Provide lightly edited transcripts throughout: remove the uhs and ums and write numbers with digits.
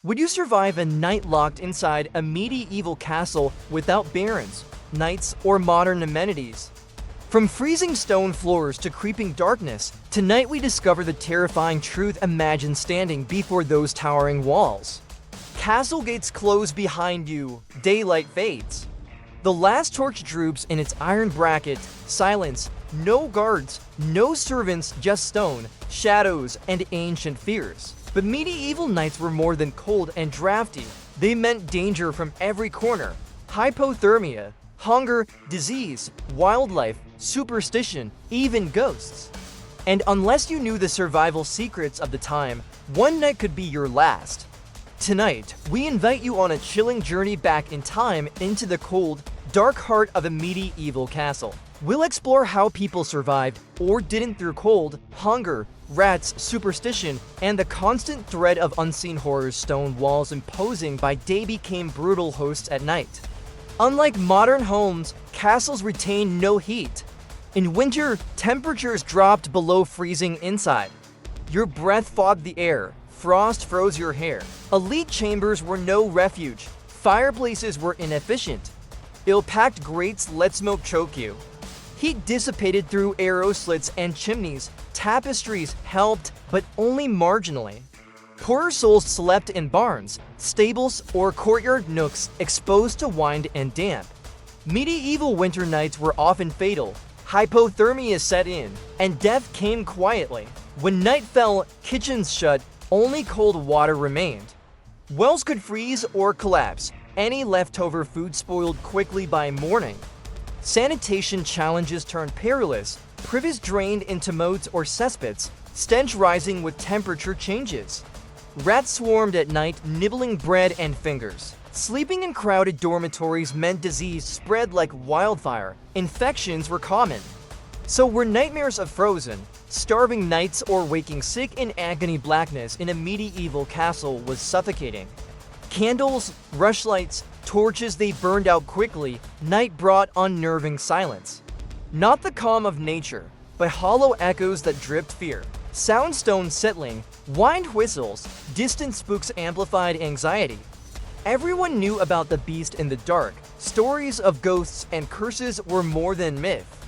Would you survive a night locked inside a medieval castle without barons, knights, or modern amenities? From freezing stone floors to creeping darkness, tonight we discover the terrifying truth imagine standing before those towering walls. Castle gates close behind you, daylight fades. The last torch droops in its iron bracket, silence, no guards, no servants, just stone, shadows, and ancient fears. But medieval nights were more than cold and drafty. They meant danger from every corner. Hypothermia, hunger, disease, wildlife, superstition, even ghosts. And unless you knew the survival secrets of the time, one night could be your last. Tonight, we invite you on a chilling journey back in time into the cold, dark heart of a medieval castle. We'll explore how people survived or didn't through cold, hunger, rats, superstition, and the constant threat of unseen horrors. Stone walls imposing by day became brutal hosts at night. Unlike modern homes, castles retained no heat. In winter, temperatures dropped below freezing inside. Your breath fogged the air, frost froze your hair. Elite chambers were no refuge. Fireplaces were inefficient. Ill-packed grates let smoke choke you. Heat dissipated through arrow slits and chimneys. Tapestries helped, but only marginally. Poorer souls slept in barns, stables, or courtyard nooks exposed to wind and damp. Medieval winter nights were often fatal. Hypothermia set in, and death came quietly. When night fell, kitchens shut, only cold water remained. Wells could freeze or collapse. Any leftover food spoiled quickly by morning. Sanitation challenges turned perilous. Privies drained into moats or cesspits, stench rising with temperature changes. Rats swarmed at night, nibbling bread and fingers. Sleeping in crowded dormitories meant disease spread like wildfire. Infections were common. So were nightmares of frozen, starving nights or waking sick in agony. Blackness in a medieval castle was suffocating. Candles, rushlights, torches, they burned out quickly. Night brought unnerving silence. Not the calm of nature, but hollow echoes that dripped fear. Soundstone settling, wind whistles, distant spooks amplified anxiety. Everyone knew about the beast in the dark. Stories of ghosts and curses were more than myth.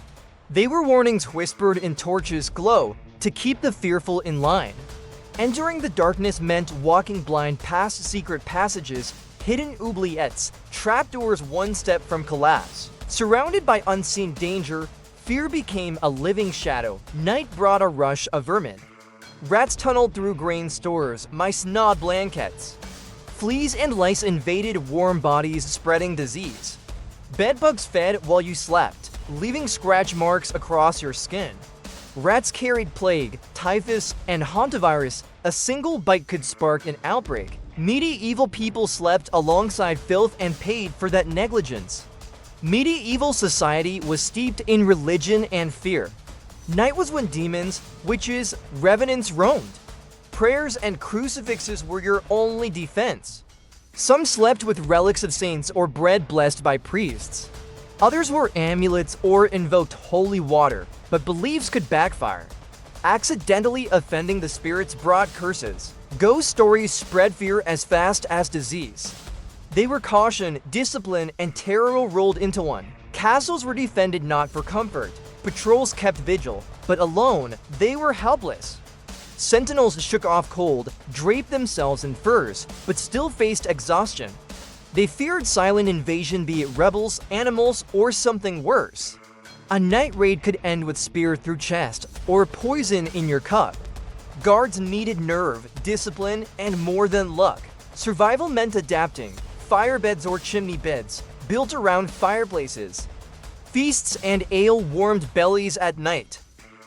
They were warnings whispered in torches' glow to keep the fearful in line. Entering the darkness meant walking blind past secret passages, hidden oubliettes, trapdoors one step from collapse. Surrounded by unseen danger, fear became a living shadow. Night brought a rush of vermin. Rats tunneled through grain stores, mice gnawed blankets. Fleas and lice invaded warm bodies, spreading disease. Bedbugs fed while you slept, leaving scratch marks across your skin. Rats carried plague, typhus, and hantavirus. A single bite could spark an outbreak. Medieval people slept alongside filth and paid for that negligence. Medieval society was steeped in religion and fear. Night was when demons, witches, revenants roamed. Prayers and crucifixes were your only defense. Some slept with relics of saints or bread blessed by priests. Others wore amulets or invoked holy water, but beliefs could backfire. Accidentally offending the spirits brought curses. Ghost stories spread fear as fast as disease. They were caution, discipline, and terror rolled into one. Castles were defended not for comfort. Patrols kept vigil, but alone, they were helpless. Sentinels shook off cold, draped themselves in furs, but still faced exhaustion. They feared silent invasion, be it rebels, animals, or something worse. A night raid could end with spear through chest, or poison in your cup. Guards needed nerve, discipline, and more than luck. Survival meant adapting. Fire beds or chimney beds, built around fireplaces. Feasts and ale warmed bellies at night.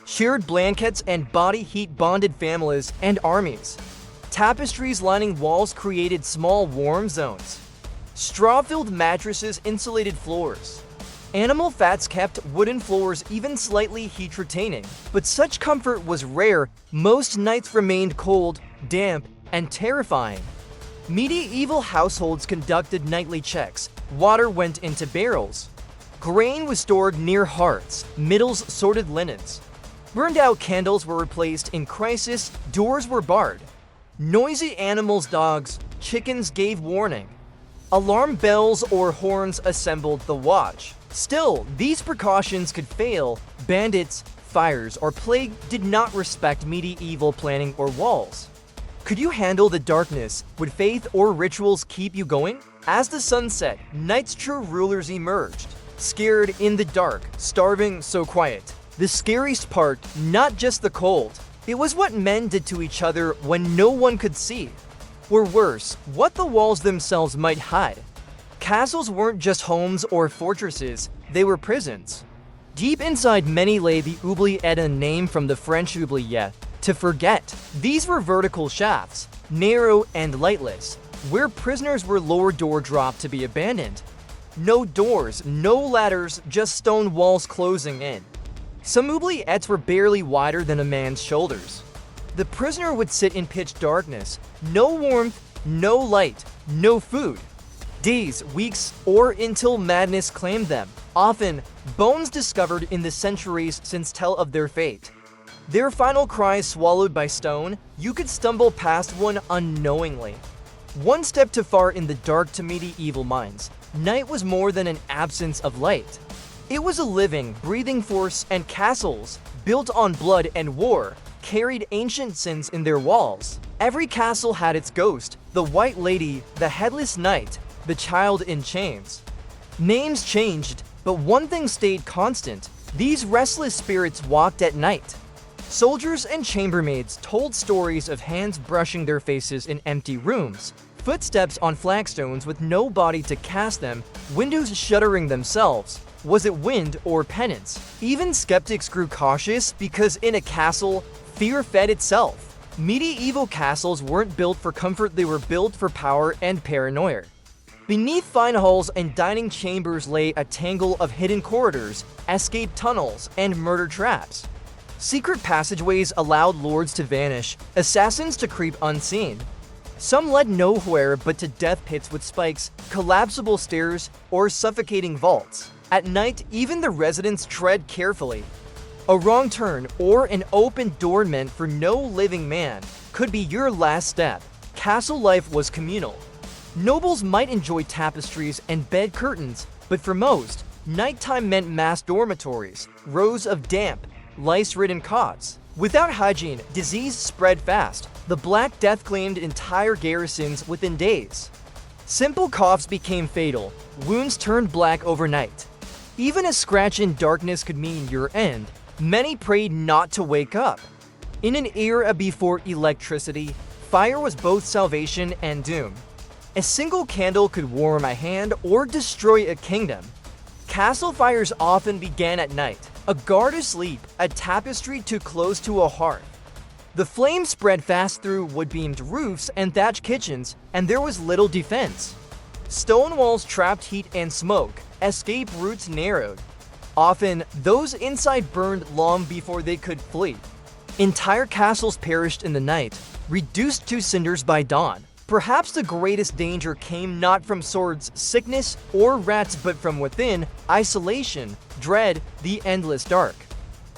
Shared blankets and body heat bonded families and armies. Tapestries lining walls created small warm zones. Straw-filled mattresses insulated floors. Animal fats kept wooden floors even slightly heat-retaining. But such comfort was rare. Most nights remained cold, damp, and terrifying. Medieval households conducted nightly checks. Water went into barrels. Grain was stored near hearths. Middles sorted linens. Burned-out candles were replaced in crisis. Doors were barred. Noisy animals, dogs, chickens gave warning. Alarm bells or horns assembled the watch. Still, these precautions could fail. Bandits, fires, or plague did not respect medieval planning or walls. Could you handle the darkness? Would faith or rituals keep you going? As the sun set, night's true rulers emerged. Scared in the dark, starving so quiet. The scariest part, not just the cold. It was what men did to each other when no one could see. Or worse, what the walls themselves might hide. Castles weren't just homes or fortresses, they were prisons. Deep inside many lay the oubliette, a name from the French oubliette, to forget. These were vertical shafts, narrow and lightless, where prisoners were lowered or dropped to be abandoned. No doors, no ladders, just stone walls closing in. Some oubliettes were barely wider than a man's shoulders. The prisoner would sit in pitch darkness, no warmth, no light, no food. Days, weeks, or until madness claimed them. Often, bones discovered in the centuries since tell of their fate. Their final cries swallowed by stone, you could stumble past one unknowingly. One step too far in the dark to medieval minds, night was more than an absence of light. It was a living, breathing force, and castles, built on blood and war, carried ancient sins in their walls. Every castle had its ghost, the White Lady, the Headless Knight, the Child in Chains. Names changed, but one thing stayed constant. These restless spirits walked at night. Soldiers and chambermaids told stories of hands brushing their faces in empty rooms, footsteps on flagstones with no body to cast them, windows shuttering themselves. Was it wind or penance? Even skeptics grew cautious because in a castle, fear fed itself. Medieval castles weren't built for comfort, they were built for power and paranoia. Beneath fine halls and dining chambers lay a tangle of hidden corridors, escape tunnels, and murder traps. Secret passageways allowed lords to vanish, assassins to creep unseen. Some led nowhere but to death pits with spikes, collapsible stairs, or suffocating vaults. At night, even the residents tread carefully. A wrong turn or an open door meant for no living man could be your last step. Castle life was communal. Nobles might enjoy tapestries and bed curtains, but for most, nighttime meant mass dormitories, rows of damp, lice-ridden cots. Without hygiene, disease spread fast. The Black Death claimed entire garrisons within days. Simple coughs became fatal. Wounds turned black overnight. Even a scratch in darkness could mean your end. Many prayed not to wake up. In an era before electricity, fire was both salvation and doom. A single candle could warm a hand or destroy a kingdom. Castle fires often began at night. A guard asleep, a tapestry too close to a hearth. The flames spread fast through wood-beamed roofs and thatched kitchens, and there was little defense. Stone walls trapped heat and smoke, escape routes narrowed. Often, those inside burned long before they could flee. Entire castles perished in the night, reduced to cinders by dawn. Perhaps the greatest danger came not from swords, sickness, or rats, but from within: isolation, dread, the endless dark.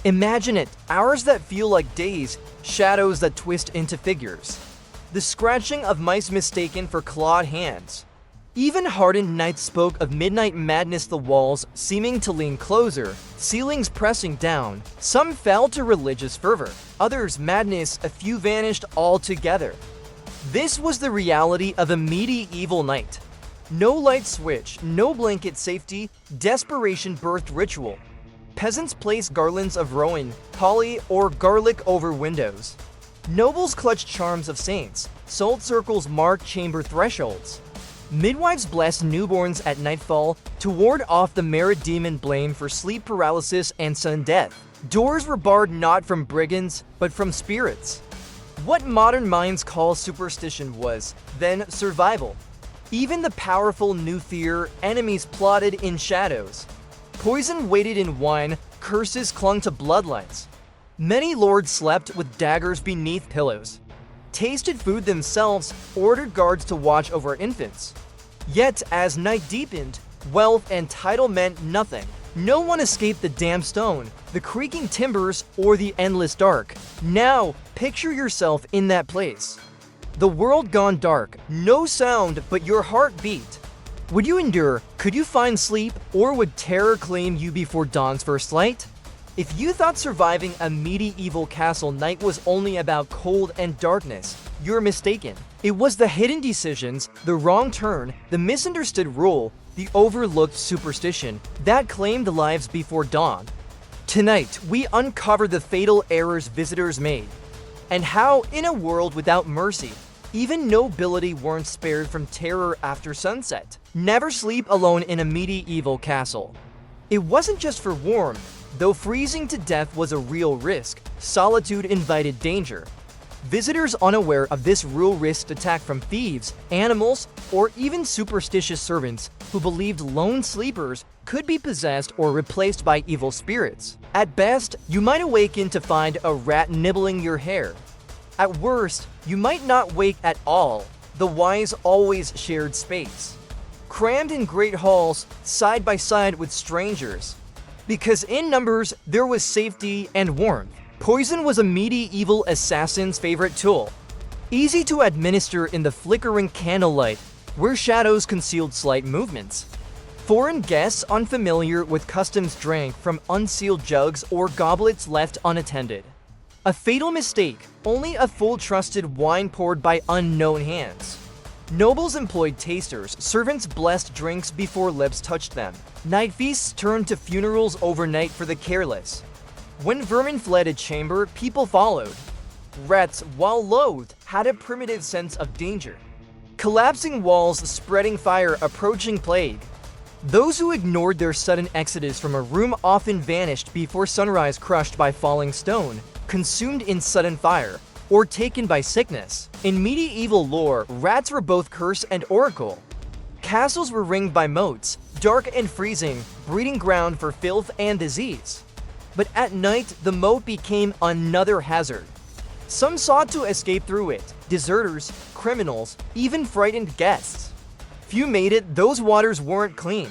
Imagine it, hours that feel like days, shadows that twist into figures. The scratching of mice mistaken for clawed hands. Even hardened nights spoke of midnight madness, the walls seeming to lean closer, ceilings pressing down. Some fell to religious fervor, others madness, a few vanished altogether. This was the reality of a medieval night. No light switch, no blanket safety, desperation birthed ritual. Peasants placed garlands of rowan, holly, or garlic over windows. Nobles clutched charms of saints. Salt circles marked chamber thresholds. Midwives blessed newborns at nightfall to ward off the married demon blame for sleep paralysis and sudden death. Doors were barred not from brigands, but from spirits. What modern minds call superstition was, then, survival. Even the powerful knew fear, enemies plotted in shadows. Poison waited in wine, curses clung to bloodlines. Many lords slept with daggers beneath pillows. Tasted food themselves, ordered guards to watch over infants. Yet, as night deepened, wealth and title meant nothing. No one escaped the damp stone, the creaking timbers, or the endless dark. Now, picture yourself in that place. The world gone dark, no sound but your heart beat. Would you endure? Could you find sleep? Or would terror claim you before dawn's first light? If you thought surviving a medieval castle night was only about cold and darkness, you're mistaken. It was the hidden decisions, the wrong turn, the misunderstood rule, the overlooked superstition that claimed lives before dawn. Tonight, we uncover the fatal errors visitors made, and how, in a world without mercy, even nobility weren't spared from terror after sunset. Never sleep alone in a medieval castle. It wasn't just for warmth. Though freezing to death was a real risk, solitude invited danger. Visitors unaware of this rule risked attack from thieves, animals, or even superstitious servants who believed lone sleepers could be possessed or replaced by evil spirits. At best, you might awaken to find a rat nibbling your hair. At worst, you might not wake at all. The wise always shared space, crammed in great halls, side by side with strangers. Because in numbers, there was safety and warmth. Poison was a medieval assassin's favorite tool. Easy to administer in the flickering candlelight, where shadows concealed slight movements. Foreign guests unfamiliar with customs drank from unsealed jugs or goblets left unattended. A fatal mistake, only a full trusted wine poured by unknown hands. Nobles employed tasters, servants blessed drinks before lips touched them. Night feasts turned to funerals overnight for the careless. When vermin fled a chamber, people followed. Rats, while loathed, had a primitive sense of danger. Collapsing walls, spreading fire, approaching plague. Those who ignored their sudden exodus from a room often vanished before sunrise, crushed by falling stone, consumed in sudden fire, or taken by sickness. In medieval lore, rats were both curse and oracle. Castles were ringed by moats, dark and freezing, breeding ground for filth and disease. But at night, the moat became another hazard. Some sought to escape through it, deserters, criminals, even frightened guests. Few made it. Those waters weren't clean,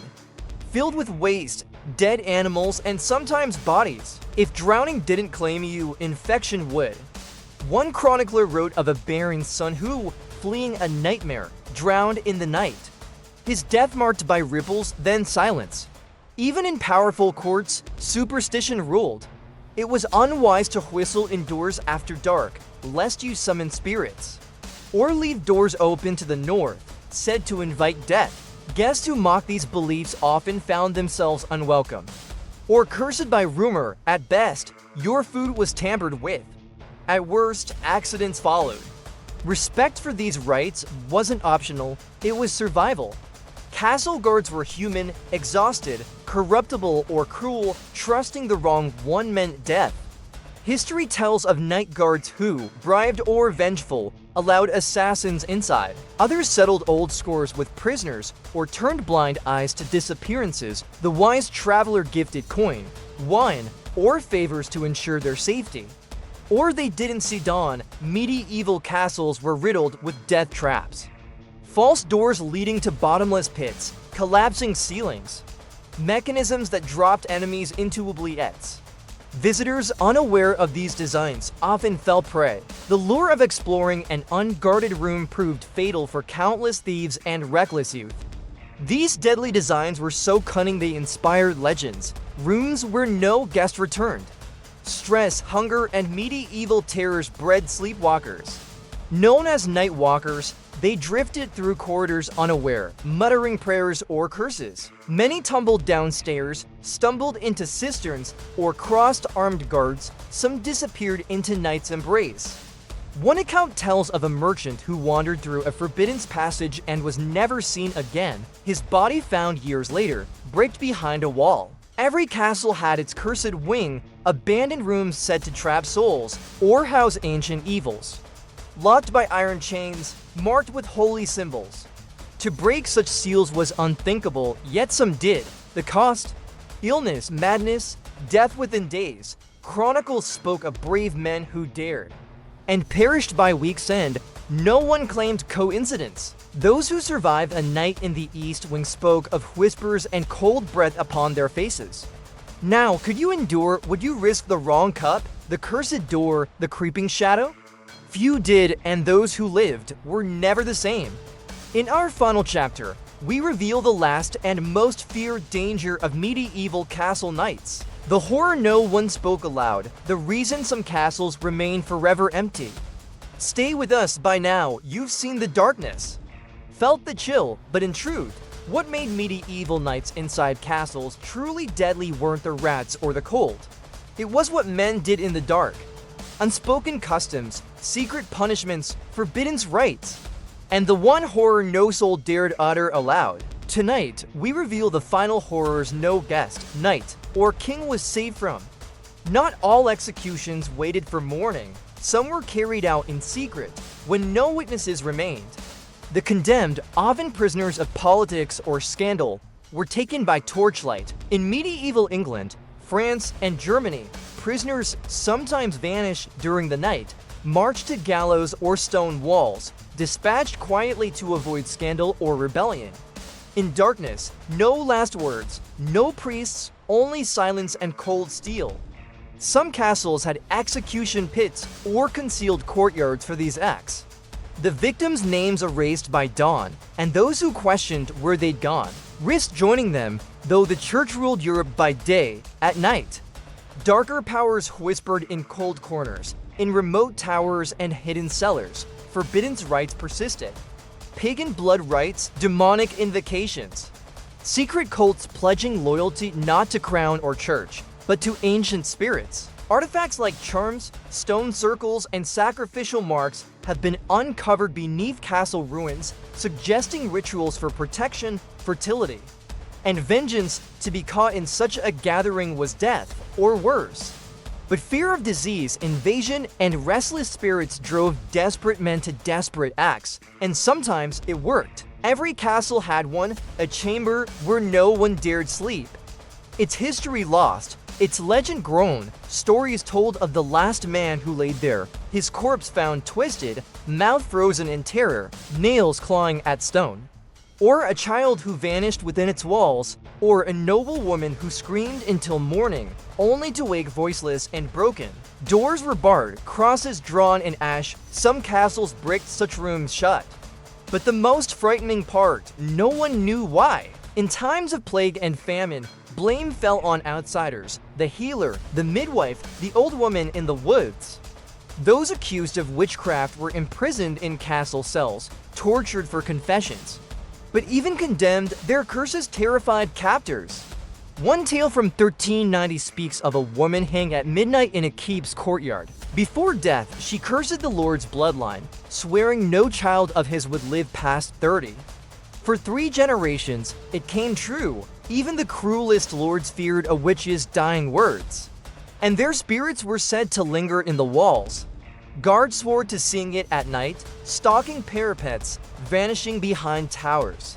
filled with waste, dead animals, and sometimes bodies. If drowning didn't claim you, infection would. One chronicler wrote of a baron's son who, fleeing a nightmare, drowned in the night. His death marked by ripples, then silence. Even in powerful courts, superstition ruled. It was unwise to whistle indoors after dark, lest you summon spirits. Or leave doors open to the north, said to invite death. Guests who mocked these beliefs often found themselves unwelcome. Or cursed by rumor. At best, your food was tampered with. At worst, accidents followed. Respect for these rites wasn't optional, it was survival. Castle guards were human, exhausted, corruptible, or cruel. Trusting the wrong one meant death. History tells of night guards who, bribed or vengeful, allowed assassins inside. Others settled old scores with prisoners or turned blind eyes to disappearances. The wise traveler gifted coin, wine, or favors to ensure their safety. Or they didn't see dawn. Medieval castles were riddled with death traps. False doors leading to bottomless pits, collapsing ceilings. Mechanisms that dropped enemies into oubliettes. Visitors unaware of these designs often fell prey. The lure of exploring an unguarded room proved fatal for countless thieves and reckless youth. These deadly designs were so cunning they inspired legends. Rooms where no guest returned. Stress, hunger, and medieval terrors bred sleepwalkers. Known as night walkers, they drifted through corridors unaware, muttering prayers or curses. Many tumbled downstairs, stumbled into cisterns, or crossed armed guards. Some disappeared into night's embrace. One account tells of a merchant who wandered through a forbidden passage and was never seen again. His body found years later, bricked behind a wall. Every castle had its cursed wing, abandoned rooms said to trap souls or house ancient evils. Locked by iron chains, marked with holy symbols. To break such seals was unthinkable, yet some did. The cost? Illness, madness, death within days. Chronicles spoke of brave men who dared and perished by week's end. No one claimed coincidence. Those who survived a night in the East Wing spoke of whispers and cold breath upon their faces. Now, could you endure? Would you risk the wrong cup, the cursed door, the creeping shadow? Few did, and those who lived were never the same. In our final chapter, we reveal the last and most feared danger of medieval castle nights. The horror no one spoke aloud, the reason some castles remain forever empty. Stay with us. By now, you've seen the darkness, felt the chill, but in truth, what made medieval nights inside castles truly deadly weren't the rats or the cold. It was what men did in the dark. Unspoken customs, secret punishments, forbidden rites, and the one horror no soul dared utter aloud. Tonight, we reveal the final horrors no guest, knight, or king was saved from. Not all executions waited for morning. Some were carried out in secret, when no witnesses remained. The condemned, often prisoners of politics or scandal, were taken by torchlight. In medieval England, France, and Germany, prisoners sometimes vanished during the night, marched to gallows or stone walls, dispatched quietly to avoid scandal or rebellion. In darkness, no last words, no priests, only silence and cold steel. Some castles had execution pits or concealed courtyards for these acts. The victims' names erased by dawn, and those who questioned where they'd gone risked joining them, though the church ruled Europe by day. At night, darker powers whispered in cold corners, in remote towers and hidden cellars. Forbidden rites persisted. Pagan blood rites, demonic invocations. Secret cults pledging loyalty not to crown or church, but to ancient spirits. Artifacts like charms, stone circles, and sacrificial marks have been uncovered beneath castle ruins, suggesting rituals for protection, fertility, and vengeance. To be caught in such a gathering was death, or worse. But fear of disease, invasion, and restless spirits drove desperate men to desperate acts, and sometimes it worked. Every castle had one, a chamber where no one dared sleep. Its history lost, its legend grown, stories told of the last man who laid there, his corpse found twisted, mouth frozen in terror, nails clawing at stone. Or a child who vanished within its walls, or a noble woman who screamed until morning, only to wake voiceless and broken. Doors were barred, crosses drawn in ash, some castles bricked such rooms shut. But the most frightening part, no one knew why. In times of plague and famine, blame fell on outsiders, the healer, the midwife, the old woman in the woods. Those accused of witchcraft were imprisoned in castle cells, tortured for confessions. But even condemned, their curses terrified captors. One tale from 1390 speaks of a woman hanging at midnight in a keep's courtyard. Before death, she cursed the Lord's bloodline, swearing no child of his would live past 30. For 3 generations, it came true. Even the cruelest lords feared a witch's dying words, and their spirits were said to linger in the walls. Guards swore to seeing it at night, stalking parapets, vanishing behind towers.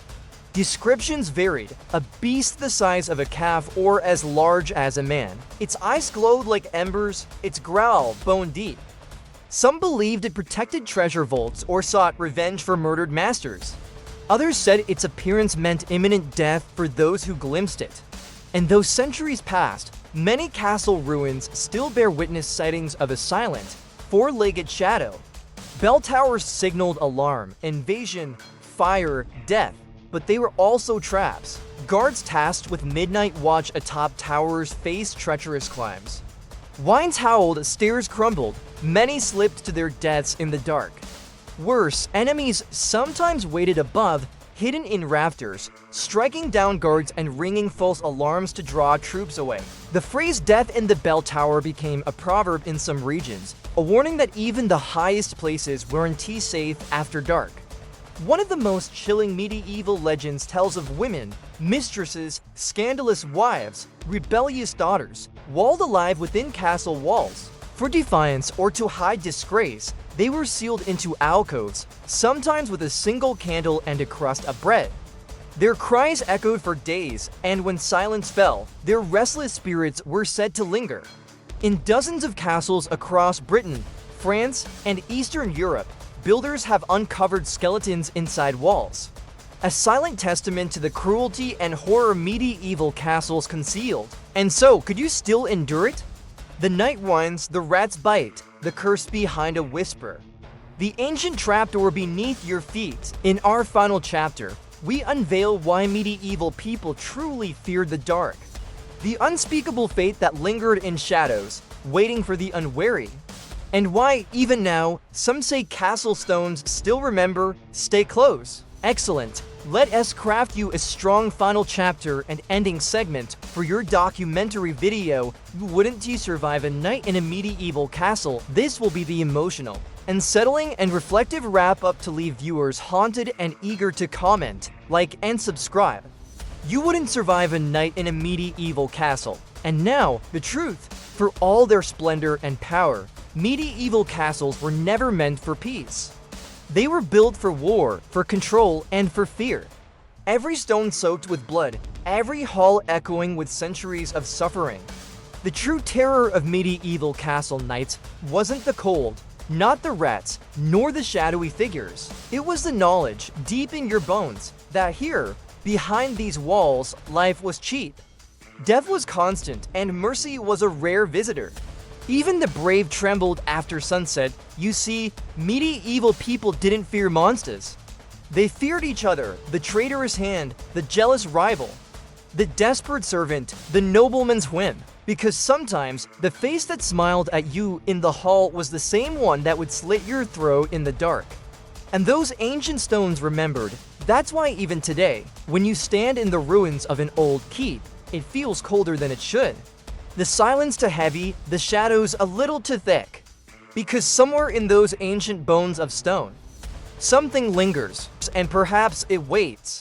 Descriptions varied: a beast the size of a calf or as large as a man. Its eyes glowed like embers, its growl bone deep. Some believed it protected treasure vaults or sought revenge for murdered masters. Others said its appearance meant imminent death for those who glimpsed it. And though centuries passed, many castle ruins still bear witness sightings of a silent, 4-legged shadow. Bell towers signaled alarm, invasion, fire, death, but they were also traps. Guards tasked with midnight watch atop towers faced treacherous climbs. Wines howled, stairs crumbled, many slipped to their deaths in the dark. Worse, enemies sometimes waited above, hidden in rafters, striking down guards and ringing false alarms to draw troops away. The phrase "death in the bell tower" became a proverb in some regions, a warning that even the highest places weren't safe after dark. One of the most chilling medieval legends tells of women, mistresses, scandalous wives, rebellious daughters, walled alive within castle walls. For defiance or to hide disgrace, they were sealed into alcoves, sometimes with a single candle and a crust of bread. Their cries echoed for days, and when silence fell, their restless spirits were said to linger. In dozens of castles across Britain, France, and Eastern Europe, builders have uncovered skeletons inside walls. A silent testament to the cruelty and horror medieval castles concealed. And so, could you still endure it? The night winds, the rats bite, the curse behind a whisper. the ancient trapdoor beneath your feet. In our final chapter, we unveil why medieval people truly feared the dark. The unspeakable fate that lingered in shadows, waiting for the unwary. And why, even now, some say castle stones still remember, stay close. Excellent. Let us craft you a strong final chapter and ending segment for your documentary video. Wouldn't you survive a night in a medieval castle? This will be the emotional, unsettling, and reflective wrap-up to leave viewers haunted and eager to comment, like, and subscribe. You wouldn't survive a night in a medieval castle. And now, the truth. For all their splendor and power, medieval castles were never meant for peace. They were built for war, for control, and for fear. Every stone soaked with blood, every hall echoing with centuries of suffering. The true terror of medieval castle nights wasn't the cold, not the rats, nor the shadowy figures. It was the knowledge, deep in your bones, that here, behind these walls, life was cheap. Death was constant, and mercy was a rare visitor. Even the brave trembled after sunset. You see, medieval people didn't fear monsters. They feared each other, the traitorous hand, the jealous rival, the desperate servant, the nobleman's whim. Because sometimes, the face that smiled at you in the hall was the same one that would slit your throat in the dark. And those ancient stones remembered. That's why even today, when you stand in the ruins of an old keep, it feels colder than it should. The silence too heavy, the shadows a little too thick. Because somewhere in those ancient bones of stone, something lingers, and perhaps it waits.